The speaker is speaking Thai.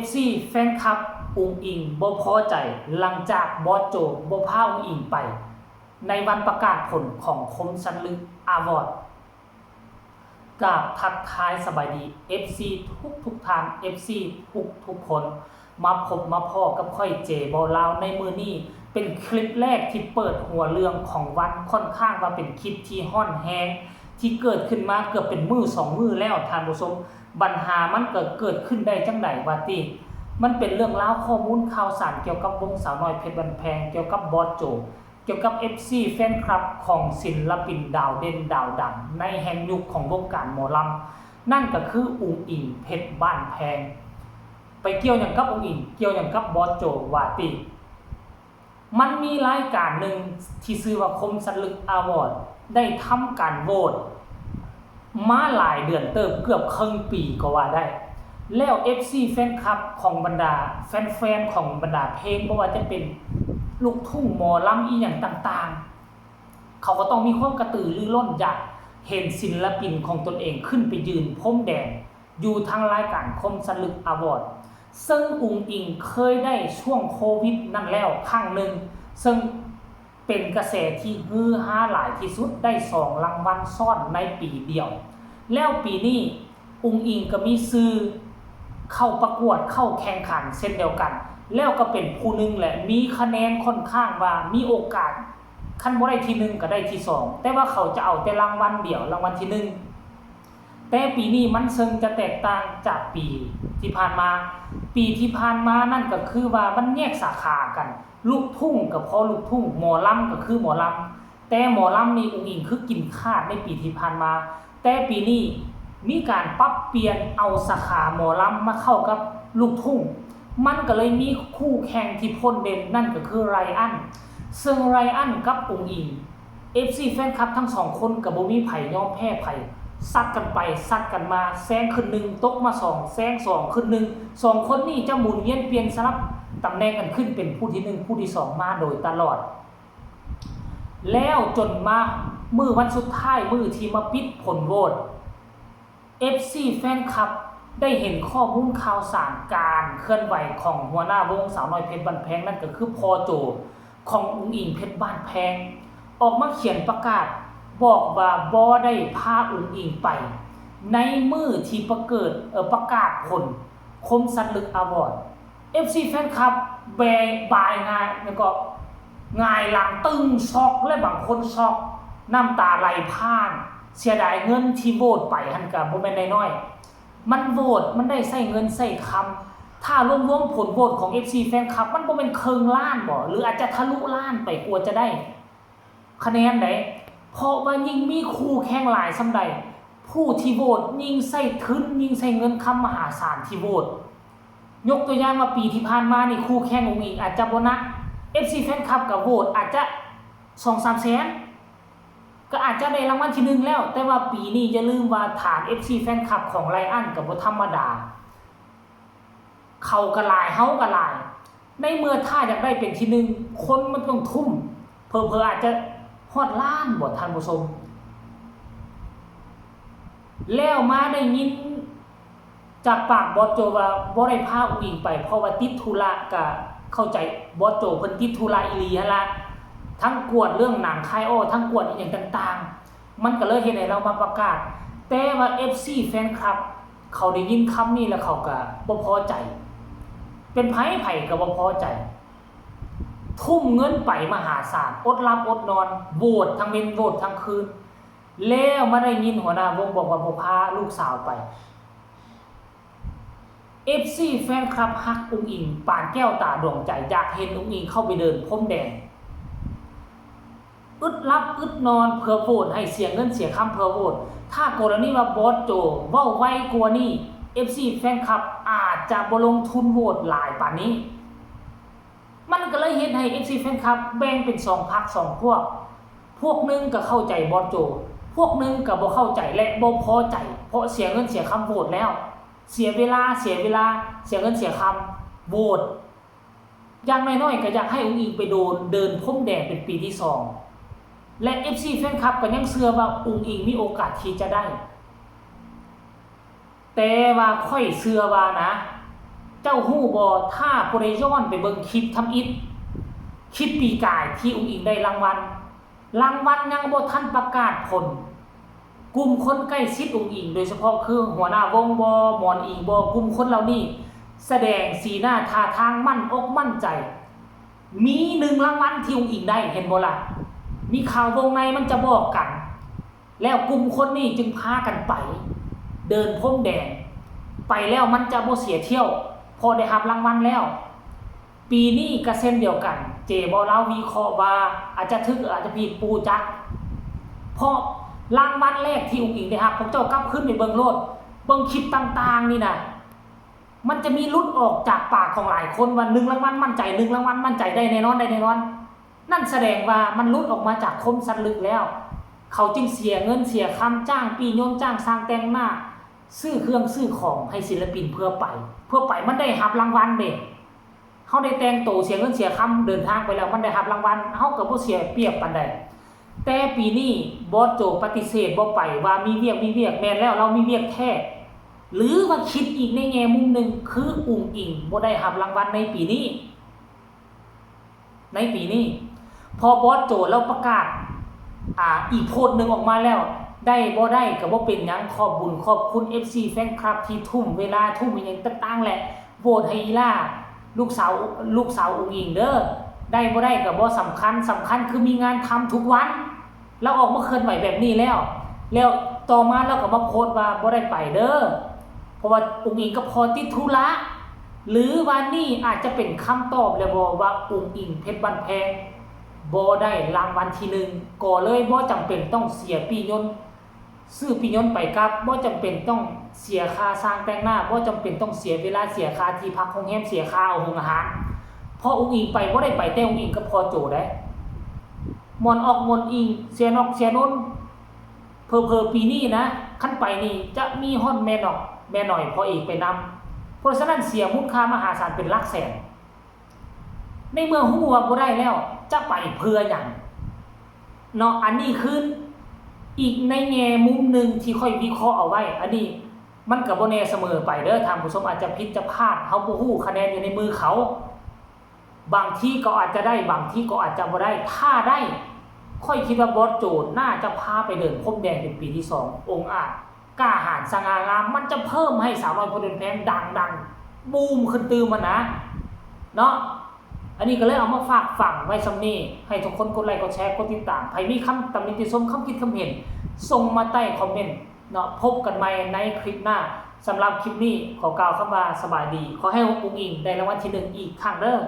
FC แฟนคลับอุงอิงบ่พอใจหลังจากบอสโจบ่พาอุงอิงไปในวันประกาศผลของคมสันลึกอาวอร์ดกับทักทายสบายดี FC ทุกทาง FC ทุกคนมาพบมาพ่อกับค่อยเจบอลาวในมือนี้เป็นคลิปแรกที่เปิดหัวเรื่องของวันค่อนข้างว่าเป็นคลิปที่ฮ้อนแฮงที่เกิดขึ้นมาเกือบเป็นมือ2มือแล้วท่านผู้ชมปัญหามันเกิดขึ้นได้จังได๋ว่าติมันเป็นเรื่องราวข้อมูลข่าวสารเกี่ยวกับวงสาวน้อยเพชรบันแพงเกี่ยวกับบอสโจเกี่ยวกับ FC แฟนคลับของศิลปินดาวเด่นดาวดังในแห่งยุคของวงการหมอลำนั่นก็คืออุงอิงเพชรบ้านแพงไปเกี่ยวอย่างกับอุงอิงเกี่ยวอย่างกับบอสโจว่าติมันมีรายการหนึ่งที่ชื่อว่าคมสันลึกอาวอร์ดได้ทำการโหวตมาหลายเดือนเติบเกือบครึ่งปีก็ว่าได้แล้ว FC แฟนคลับของบรรดาแฟนๆของบรรดาเพลงบ่ว่าจะเป็นลูกทุ่งหมอลำอีหยังต่างๆเขาก็ต้องมีความกระตือรือร้นอยากเห็นศิลปินของตนเองขึ้นไปยืนพรมแดงอยู่ทางรายการคมสันลึกอวอร์ดซึ่งอุงอิงเคยได้ช่วงโควิดนั่นแล้วครั้งหนึ่งซึ่งเป็นกระแสที่ฮือฮาหลายที่สุดได้2รางวัลซ้อนในปีเดียวแล้วปีนี้อุงอิงก็มีซื้อเข้าประกวดเข้าแข่งขันเช่นเดียวกันแล้วก็เป็นผู้หนึ่งแหละมีคะแนนค่อนข้างว่ามีโอกาสคันบ่ได้ที่1ก็ได้ที่2แต่ว่าเขาจะเอาแต่รางวัลเดียวรางวัลที่1แต่ปีนี้มันซึ่งจะแตกต่างจากปีที่ผ่านมาปีที่ผ่านมานั่นก็คือว่ามันแยกสาขากันลูกทุ่งกับพอลูกทุ่งหมอลำก็คือหมอลำแต่หมอลำนี่อุงอิงคือกินขาดในปีที่ผ่านมาแต่ปีนี้มีการปรับเปลี่ยนเอาสาขาหมอลำมาเข้ากับลูกทุ่งมันก็เลยมีคู่แข่งที่พ้นเด่นนั่นก็คือไรอันซึ่งไรอันกับอุงอิง FC แฟนคลับทั้ง2คนก็บ่มีไผยอมแพ้ไผซัดกันไปซัดกันมาแซงขึ้น1ตกมา2แซง2ขึ้น1 2คนนี้จะหมุนเวียนเปลี่ยนสลับตำแหน่งกันขึ้นเป็นผู้ที่1ผู้ที่2มาโดยตลอดแล้วจนมามื้อวันสุดท้ายมื้อที่มาปิดผลโหวต FC แฟนคลับได้เห็นข้อมูลข่าวสารการเคลื่อนไหวของหัวหน้าวงสาวน้อยเพชรบ้านแพงนั่นก็คือพอโจของอุงอิงเพชรบ้านแพงออกมาเขียนประกาศบอกว่าบ่ได้พาอุงอิงไปในมื้อที่ประกาศผลคมสันลึกอวอร์ด FC แฟนคลับบายง่ายแล้วก็ง่ายหลังตึงช็อกและบางคนช็อกน้ำตาไหลพร่านเสียดายเงินที่โหวตไปหั่นก็บ่แม่นน้อยๆมันโหวตมันได้ใช้เงินใช้คำถ้ารวมผลโหวตของ FC แฟนคลับมันบ่แม่นครึ่งล้านบ่หรืออาจจะทะลุล้านไปกว่าจะได้คะแนนได้เพราะว่ายิ่งมีคู่แข่งหลายส่ำใดผู้ที่โหวตยิ่งใช้ทุนยิ่งใช้เงินคำมหาศาลที่โหวตยกตัวอย่างว่าปีที่ผ่านมานี่คู่แข่งของอีกอาจจะบ่นัก FC แฟนคลับก็โหวตอาจจะ 2-3 แสนก็อาจจะได้รางวัลที่1แล้วแต่ว่าปีนี้อย่าลืมว่าฐาน FC แฟนคลับของไลอันก็บ่ธรรมดาเขาก็หลายเฮาก็หลายในเมื่อถ้าอยากได้เป็นที่1คนมันต้องทุ่มเผลอๆอาจจะฮอดล้านบ่ท่านผู้ชมแล้วมาได้ยินจากปากบอสโจว่าบ่ได้พาอุงอิงไปเพราะว่าติดธุระก็เข้าใจบอสโจเพิ่นติดธุระอีหลีหั่นล่ะทั้งกวดเรื่องหนังคายอ้อทั้งกวดอีหยังต่างๆมันก็เลยเฮ็ดให้เรามาประกาศแต่ว่า FC แฟนคลับเขาได้ยินคำนี้แล้วเขาก็บ่พอใจเป็นไผก็บ่พอใจทุ่มเงินไปมหาศาลอดหลับอดนอนโหวตทั้งวันโหวตทั้งคืนแล้วมาได้ยินหัวหน้าวงบอกว่าบ่พาลูกสาวไป FC แฟนคลับฮักอุงอิงปานแก้วตาดวงใจอยากเห็นอุงอิงเข้าไปเดินพรมแดงอึดลับอึดนอนเพื่อโหวตให้เสียเงินเสียคำเพื่อโหวตถ้ากรณีว่าบอสโจเว้าไวกว่านี้ FC แฟนคลับอาจจะบ่ลงทุนโหวตหลายปานนี้มันก็เลยเฮ็ดให้ FC แฟนคลับแบ่งเป็น2พรรค2พวกนึงก็เข้าใจบอสโจพวกนึงก็บ่เข้าใจและบ่พอใจเพราะเสียเงินเสียคำโหวตแล้วเสียเวลาเสียเงินเสียคำโหวตอย่างน้อยๆก็อยากให้อุงอิงไปเดินพรมแดงเป็นปีที่2และ FC แฟนคลับก็ยังเชื่อว่าอุงอิงมีโอกาสที่จะได้แต่ว่าค่อยเชื่อว่านะ เจ้าฮู้บ่ถ้าผู้ใดย้อนไปเบิ่งคลิปทำอิฐคลิปปีกายที่อุ้งอิงได้รางวัลยังบ่ทันประกาศผลกลุ่มคนใกล้ชิดอุ้งอิงโดยเฉพาะคือหัวหน้าวงบ่หมอนอิงบ่กลุ่มคนเหล่านี้แสดงสีหน้าท่าทางมั่นอกมั่นใจมี1รางวัลที่อุ้งอิงได้เห็นบ่ล่ะมีข่าววงในมันจะบอกกัน แล้วกลุ่มคนนี้จึงพากันไปเดินพรมแดงไปแล้วมันจะบ่เสียเที่ยวพอได้รับรางวัลแล้วปีนี้ก็เช่นเดียวกันเจบ่เล่าวิเคราะห์ว่าอาจจะถึกอาจจะผิดปูจักเพราะรางวัลแรกที่อุ้งอิงได้รับผมเจ้ากลับขึ้นไปเบิ่งโลดเบิ่งคลิปต่างๆนี่นะมันจะมีลุดออกจากปากของหลายคนว่า1รางวัลมั่นใจ1รางวัลมั่นใจได้แน่นอนนั่นแสดงว่ามันลุดออกมาจากคมสันลึกแล้วเขาจึงเสียเงินเสียคำจ้างปีโยนจ้างสร้างแต่งหน้าซื้อเครื่องซื้อของให้ศิลปินเพื่อไปมันได้รับรางวัลเด้เฮาได้แต่งโตเสียเงินเสียคำเดินทางไปแล้วมันได้รับรางวัลเฮาก็บ่เสียเปรียบปานใดแต่ปีนี้บอสโจปฏิเสธบ่ไปว่ามีเวียกแม่นแล้วเรามีเวียกแท้หรือว่าคิดอีกในแง่มุมนึงคืออุ้งอิงบ่ได้รับรางวัลในปีนี้พอบอสโจแล้วประกาศอีกโพสต์นึงออกมาแล้วได้บ่ได้ก็บ่เป็นหยังขอบบุญขอบคุณ FC แฟนคลับที่ทุ่มเวลาทุ่มอีหยังต่างๆแหละโหวตให้อีล่าลูกสาวอุ้งอิงเด้อได้บ่ได้ก็บ่สำคัญคือมีงานทำทุกวันแล้วออกมาเคลื่อนไหวแบบนี้แล้วต่อมาเราก็มาโพสต์ว่าบ่ได้ไปเด้อเพราะว่าอุ้งอิงก็พอติดธุระหรือว่านี่อาจจะเป็นคำตอบแล้วบ่ว่าอุ้งอิงเพชรบ้านแพงบ่ได้รางวัลที่1ก็เลยบ่จำเป็นต้องเสียปียนต์ซื้อปียนต์ไปกลับบ่จำเป็นต้องเสียค่าสร้างแต่งหน้าบ่จำเป็นต้องเสียเวลาเสียค่าที่พักโรงแรมเสียค่าอาหารพออุ้งอิงไปบ่ได้ไปแต่อุ้งอิงก็พอโจได้มอนออกมอนอิงเสียนอกเสียนนเผลอๆปีนี้นะคันไปนี่จะมีฮอดแม่นอกแม่หน่อยพออีกไปนำเพราะฉะนั้นเสียมูลค่ามหาศาลเป็นหลักแสนในเมื่อฮู้ว่าบ่ได้แล้วจะไปเพื่อหยังเนาะอันนี้คืออีกในแง่มุมนึงที่ค่อยวิเคราะห์เอาไว้อันนี้มันก็บ่แน่เสมอไปเด้อท่านผู้ชมอาจจะผิดจะพลาดเฮาบ่ฮู้คะแนนอยู่ในมือเขาบางที่ก็อาจจะได้บางที่ก็อาจจะบ่ได้ถ้าได้ค่อยคิดว่าบอสโจน่าจะพาไปเดินพรมแดงเป็นปีที่2องค์อาจกล้าหาญสง่างามมันจะเพิ่มให้สาวน้อยคนเดินแพงดังบูมขึ้นตื่มมันนะเนาะอันนี้ก็เลยเอามาฝากฝังไว้ซำนี้ให้ทุกคนกดไลค์กดแชร์กดติดตามใครมีคำตำหนิติชมคำคิดคำเห็นส่งมาใต้คอมเมนต์เนาะพบกันใหม่ในคลิปหน้าสำหรับคลิปนี้ขอกล่าวคำว่าสบายดีขอให้อุ้งอิงได้รางวัลที่1อีกครั้งเด้อ